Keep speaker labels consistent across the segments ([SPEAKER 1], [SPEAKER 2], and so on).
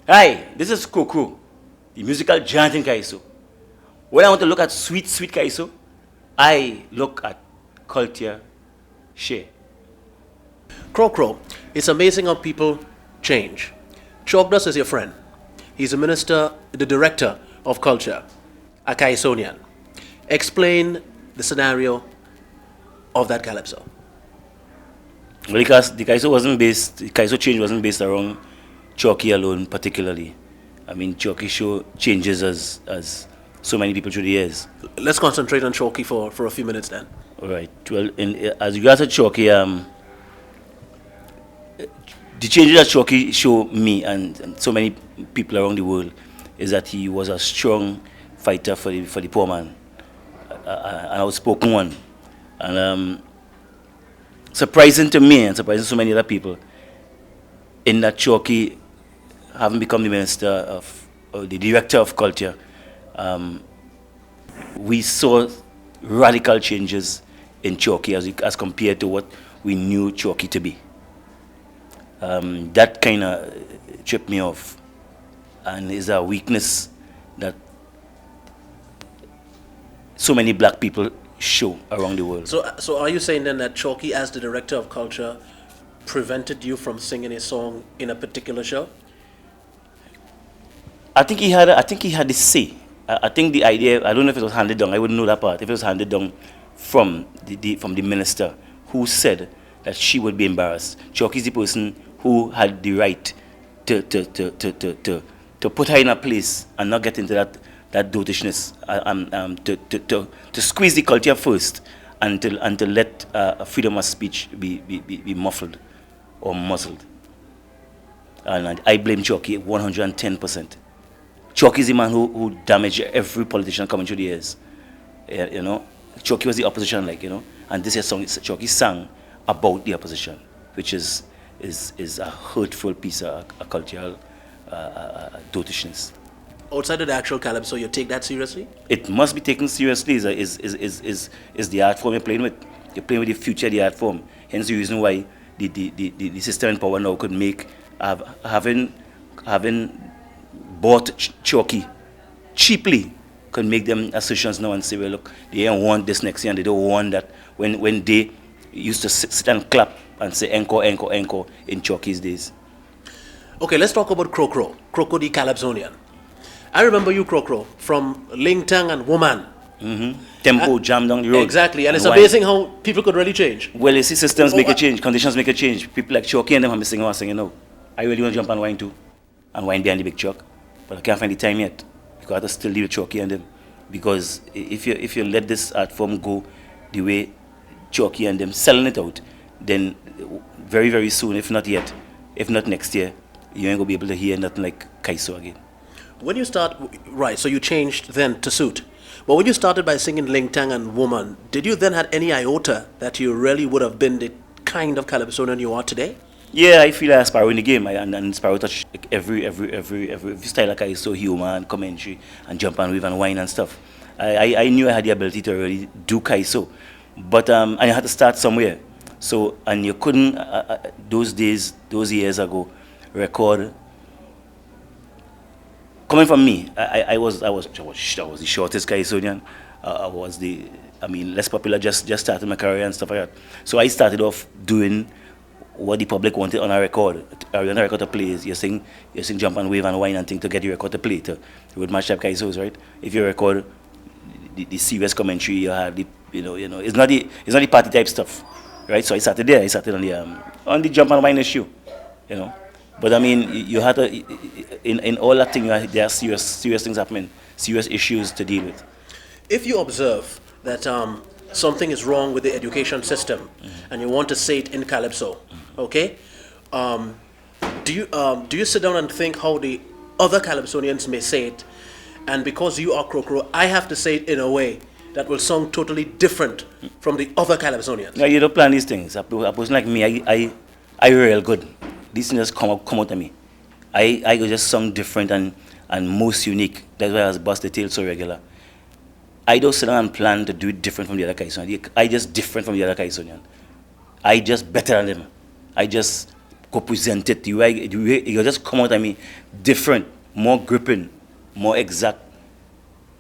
[SPEAKER 1] Hi, this is CRO, the musical giant in Calypso. When I want to look at sweet, sweet Calypso, I look at CultureShare.
[SPEAKER 2] Crow, it's amazing how people change. Chogdas is your friend. He's a minister, the director of culture, a Calypsonian. Explain the scenario of that Calypso.
[SPEAKER 1] Well, because the Calypso change wasn't based around Chalky alone, particularly. I mean, Chalky show changes as so many people through the years.
[SPEAKER 2] Let's concentrate on Chalky for a few minutes then.
[SPEAKER 1] All right. Well, as regards to Chalky, the changes that Chalky showed me and so many people around the world is that he was a strong fighter for the poor man, an outspoken one, and surprising to me and surprising to so many other people, in that Chalky, having become the minister of or the director of culture, we saw radical changes in Chalky as compared to what we knew Chalky to be. That kind of tripped me off, and is a weakness that so many black people show around the world.
[SPEAKER 2] So are you saying then that Chalky, as the director of culture, prevented you from singing a song in a particular show?
[SPEAKER 1] I think he had the say. I think the idea, I don't know if it was handed down, I wouldn't know that part, if it was handed down from the minister who said that she would be embarrassed. Chalky is the person who had the right to put her in a place and not get into that dotishness, to squeeze the culture first and to let freedom of speech be muffled or muzzled. And I blame Chalky 110%. Chalky is the man who damaged every politician coming through the years. You know, Chalky was the opposition, and this song Chalky sang about the opposition, which is a hurtful piece of a cultural dotishness.
[SPEAKER 2] Outside of the actual Calypso, you take that seriously?
[SPEAKER 1] It must be taken seriously. Is the art form you're playing with? You're playing with the future of the art form. Hence the reason why the system in power now could make having bought Chalky cheaply could make them assertions now and say, well, look, they don't want this next year and they don't want that. When they used to sit and clap and say encore, encore, encore in Chalky's days.
[SPEAKER 2] Okay, let's talk about Crow the Calypsonian. I remember you, Crow, from Ling Tang and Woman.
[SPEAKER 1] Mm-hmm. Tempo, jam down the road.
[SPEAKER 2] Exactly, and it's amazing how people could really change.
[SPEAKER 1] Well, you see, systems make a change, conditions make a change. People like Chalky and them have been singing, no, I really want to jump and wine too, and wine behind the big truck, but I can't find the time yet, because I have to still leave Chalky and them. Because if you let this art form go the way Chalky and them selling it out, then very, very soon, if not yet, if not next year, you ain't going to be able to hear nothing like Calypso again.
[SPEAKER 2] When you start, right, so you changed then to suit. But when you started by singing Ling Tang and Woman, did you then have any iota that you really would have been the kind of Calypsonian you are today?
[SPEAKER 1] Yeah, I feel like Sparrow in the game, and Sparrow touch every style like Calypso, humor and commentary and jump and wave and wine and stuff. I knew I had the ability to really do Calypso, but I had to start somewhere. So, and you couldn't, those years ago, record. Coming from me, I was the shortest Calypsonian. I was less popular, just started my career and stuff like that. So I started off doing what the public wanted on a record. On a record to play is you sing jump and wave and wine and thing to get your record to play. You would match up Calypsos, right? If you record the serious commentary, you have it's not the party type stuff, right? So I started there. I started on the jump and wine issue, But I mean, you had to, in all that thing, there are serious things happening, serious issues to deal with.
[SPEAKER 2] If you observe that something is wrong with the education system, and you want to say it in Calypso, okay? Do you sit down and think how the other Calypsonians may say it, and because you are Crow, I have to say it in a way that will sound totally different from the other Calypsonians?
[SPEAKER 1] No, you don't plan these things. A person like me, I real good. These things just come out of me. I go just sound different and most unique. That's why I was bust the tail so regular. I don't sit down and plan to do it different from the other Calypsonian. I just different from the other Calypsonian. I just better than them. I just could present it. You just come out, I mean, different, more gripping, more exact.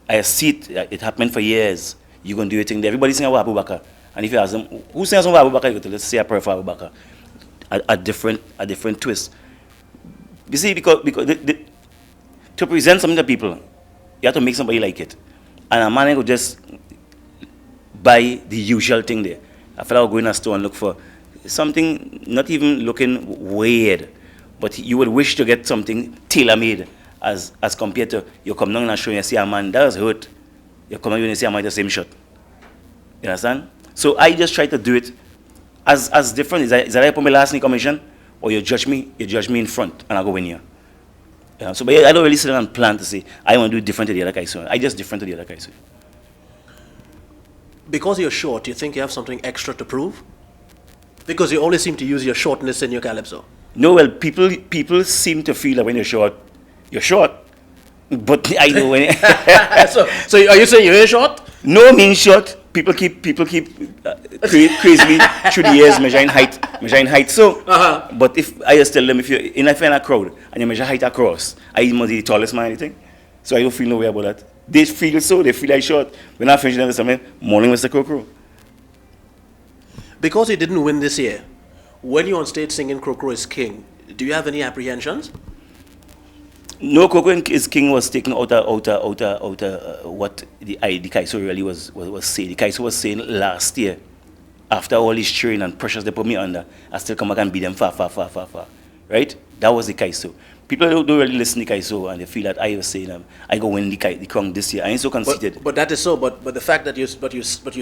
[SPEAKER 1] I see it happened for years. You're going to do your thing there. Everybody sing about Abu Bakr. And if you ask them, who sings about Abu Bakr? You go to, let's say a prayer for Abu Bakr. A different twist. You see, because to present something to people, you have to make somebody like it. And a man would just buy the usual thing there. A fellow will go in a store and look for something not even looking weird, but you would wish to get something tailor-made as compared to you come down and show you see a man that was hurt. You come down and see a man with the same shot. You understand? So I just try to do it as different. Is that I put my last in commission, or you judge me in front and I go win you. You know? So but I don't really sit down and plan to say I want to do different to the other guy. So I just different to the other guy. So.
[SPEAKER 2] Because you're short, you think you have something extra to prove? Because you always seem to use your shortness in your Calypso.
[SPEAKER 1] No, well, people seem to feel that when you're short. But I know when.
[SPEAKER 2] so are you saying you're short?
[SPEAKER 1] No, mean short. People keep crazily through the years measuring height. So, but if I just tell them if you're in a crowd and you measure height across, I must be the tallest man, anything. So I don't feel no way about that. They feel like short. When I finish them with something, morning Mr. CRO.
[SPEAKER 2] Because you didn't win this year, when you're on stage singing CRO is king, do you have any apprehensions?
[SPEAKER 1] No, CRO is king was taken out what the CultureShare really was saying. The CultureShare was saying last year, after all this training and pressures they put me under, I still come back and beat them far. Right? That was the CultureShare. People don't really listen to the CultureShare and they feel that I was saying I go win the crown this year. I ain't so conceited.
[SPEAKER 2] But that is so. But the fact that you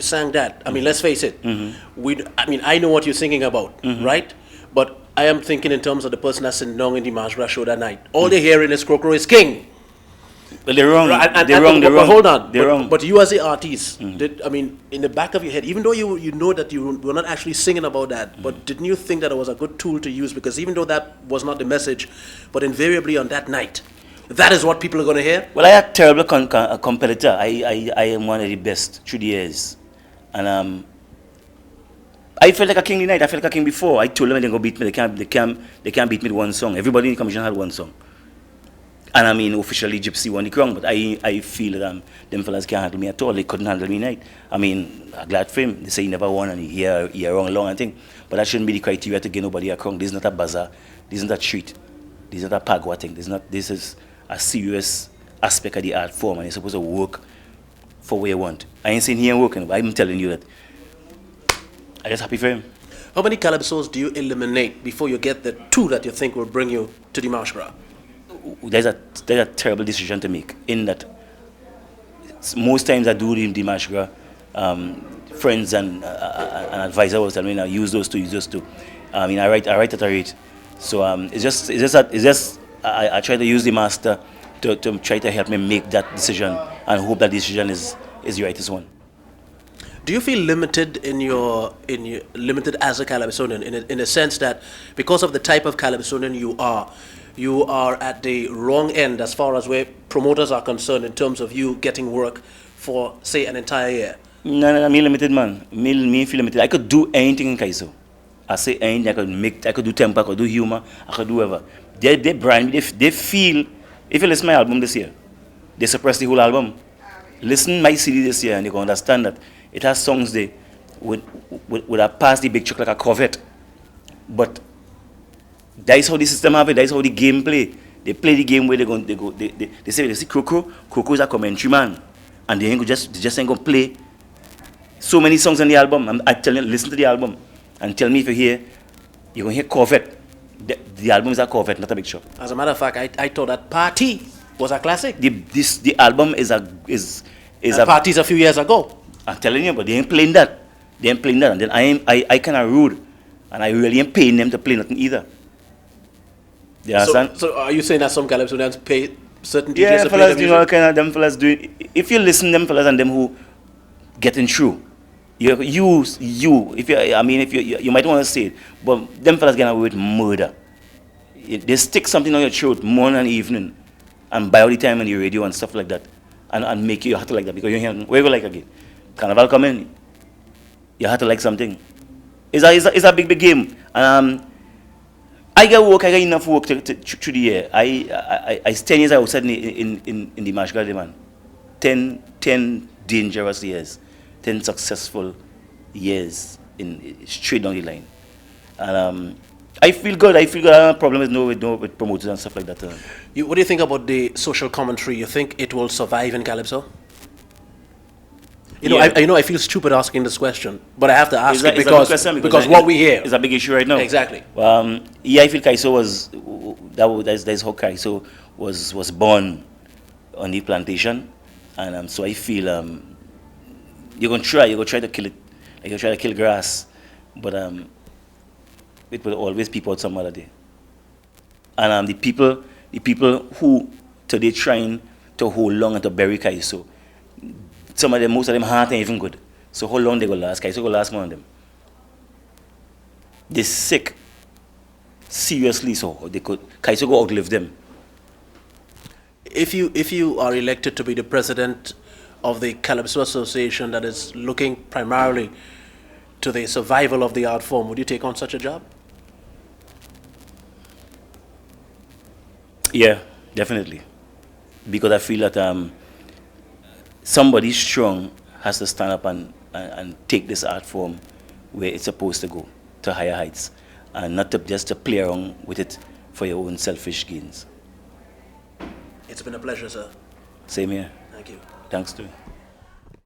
[SPEAKER 2] sang that. I mean, let's face it. Mm-hmm. I know what you're singing about, mm-hmm. right? But I am thinking in terms of the person that's sitting down in the Marshborough show that night. All they're hearing is CRO is king.
[SPEAKER 1] Well, they're wrong.
[SPEAKER 2] They're wrong. But hold on.
[SPEAKER 1] They're wrong.
[SPEAKER 2] But you as the artist, in the back of your head, even though you know that you were not actually singing about that, but didn't you think that it was a good tool to use? Because even though that was not the message, but invariably on that night, that is what people are going to hear.
[SPEAKER 1] Well, I had a terrible competitor. I am one of the best through the years. And I felt like a king tonight. I felt like a king before. I told them they go beat me. They can't beat me with one song. Everybody in the commission had one song. And I mean, officially Gypsy won the crown, but I feel that them fellas can't handle me at all. They couldn't handle me tonight. I mean, I'm glad for him. They say he never won and he wrong long, I think. But that shouldn't be the criteria to give nobody a crown. This is not a bazaar. This is not a treat. This is not a pagwa thing. This is a serious aspect of the art form, and you're supposed to work for what you want. I ain't saying he ain't working, but I'm telling you that I'm just happy for him.
[SPEAKER 2] How many Calypsos do you eliminate before you get the two that you think will bring you to the Marshborough?
[SPEAKER 1] There's a terrible decision to make. In that, most times I do the Marshborough, friends and advisors will tell me, now use those two. I mean, I write at a rate. So it's just I try to use the master to try to help me make that decision and hope that decision is the rightest one.
[SPEAKER 2] Do you feel limited limited as a Calypsonian in a sense that because of the type of Calypsonian you are at the wrong end as far as where promoters are concerned in terms of you getting work for say an entire year?
[SPEAKER 1] No, me limited man. Me feel limited. I could do anything in Kaiso. I say anything. I could do tempo. I could do humor. I could do whatever. They brand me. They feel. If you listen to my album this year, they suppress the whole album. Listen to my CD this year, and you can understand that it has songs there would have passed the big truck like a Corvette. But that is how the system have it. That is how the game play. They play the game where they say CRO is a commentary man, and they just ain't gonna play so many songs on the album. I tell you, listen to the album and tell me if you're gonna hear Corvette. The album is a Corvette, not a big shop.
[SPEAKER 2] As a matter of fact, I thought that Party was a classic.
[SPEAKER 1] The album is a
[SPEAKER 2] Party's a few years ago.
[SPEAKER 1] I'm telling you, but they ain't playing that. And then I kind of rude, and I really ain't paying them to play nothing either. You understand?
[SPEAKER 2] So are you saying that some Calypsonians pay certain DJs
[SPEAKER 1] yeah,
[SPEAKER 2] to
[SPEAKER 1] fellas,
[SPEAKER 2] play
[SPEAKER 1] you know, kind of them fellas do it. If you listen to them fellas and them who getting through, you might want to say it, but them fellas get away with murder. They stick something on your throat morning and evening, and by all the time on the radio and stuff like that, and make you have to like that because you hear where you like again. Carnival come in, you have to like something. It's a big game. I get work, I get enough work through the year. I 10 years outside in the Marsh Garden, man. 10 dangerous years. 10 successful years straight down the line. And I feel good. I don't have a problem with promoters and stuff like that.
[SPEAKER 2] What do you think about the social commentary? You think it will survive in Calypso?
[SPEAKER 1] Yeah.
[SPEAKER 2] I feel stupid asking this question, but I have to ask
[SPEAKER 1] It's
[SPEAKER 2] it
[SPEAKER 1] a good question
[SPEAKER 2] because what we hear
[SPEAKER 1] is a big issue right now.
[SPEAKER 2] Exactly.
[SPEAKER 1] Yeah, I feel Calypso that's how Calypso was born on the plantation, and so I feel you're gonna try to kill it, like you're trying to kill grass, but it will always peep out some other day. And the people who today trying to hold long and to bury Calypso, most of them heart ain't even good. So how long they go last? Calypso go last more than them. They're sick. Seriously, so Calypso go outlive them.
[SPEAKER 2] If you are elected to be the president of the Calypso Association that is looking primarily to the survival of the art form, would you take on such a job?
[SPEAKER 1] Yeah, definitely. Because I feel that somebody strong has to stand up and take this art form where it's supposed to go, to higher heights, and not just to play around with it for your own selfish gains.
[SPEAKER 2] It's been a pleasure, sir.
[SPEAKER 1] Same here.
[SPEAKER 2] Thank you.
[SPEAKER 1] Thanks to you.